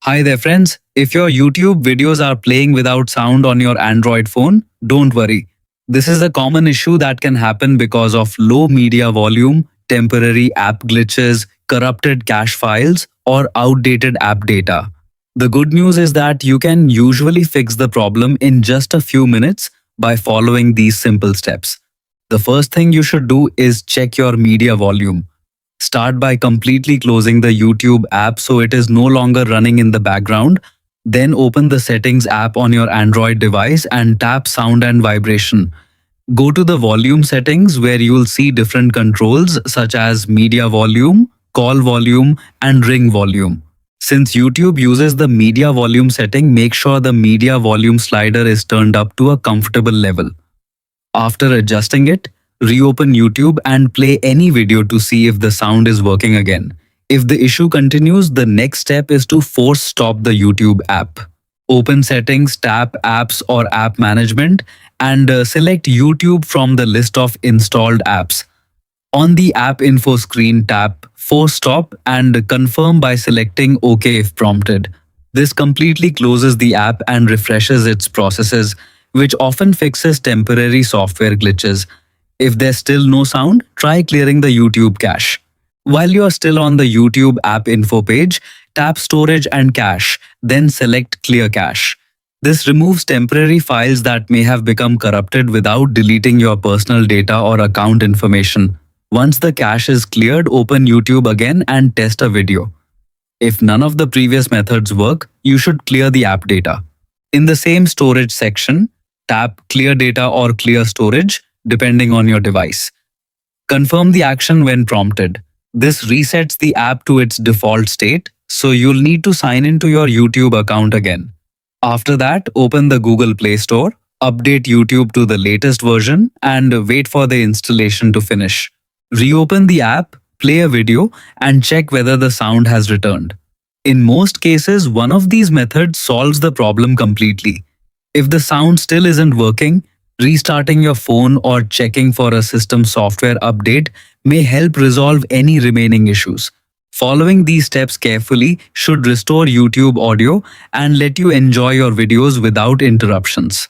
Hi there, friends. If your YouTube videos are playing without sound on your Android phone, don't worry. This is a common issue that can happen because of low media volume, temporary app glitches, corrupted cache files, or outdated app data. The good news is that you can usually fix the problem in just a few minutes by following these simple steps. The first thing you should do is check your media volume. Start by completely closing the YouTube app so it is no longer running in the background. Then open the Settings app on your Android device and tap Sound and Vibration. Go to the volume settings where you will see different controls such as media volume, call volume, and ring volume. Since YouTube uses the media volume setting, make sure the media volume slider is turned up to a comfortable level. After adjusting it, reopen YouTube and play any video to see if the sound is working again. If the issue continues, the next step is to force stop the YouTube app. Open Settings, tap Apps or App Management, and select YouTube from the list of installed apps. On the App Info screen, tap Force Stop and confirm by selecting OK if prompted. This completely closes the app and refreshes its processes, which often fixes temporary software glitches. If there's still no sound, try clearing the YouTube cache. While you are still on the YouTube app info page, tap Storage and Cache, then select Clear Cache. This removes temporary files that may have become corrupted without deleting your personal data or account information. Once the cache is cleared, open YouTube again and test a video. If none of the previous methods work, you should clear the app data. In the same storage section, tap Clear Data or Clear Storage, depending on your device. Confirm the action when prompted. This resets the app to its default state, so you'll need to sign into your YouTube account again. After that, open the Google Play Store, update YouTube to the latest version, and wait for the installation to finish. Reopen the app, play a video, and check whether the sound has returned. In most cases, one of these methods solves the problem completely. If the sound still isn't working, restarting your phone or checking for a system software update may help resolve any remaining issues. Following these steps carefully should restore YouTube audio and let you enjoy your videos without interruptions.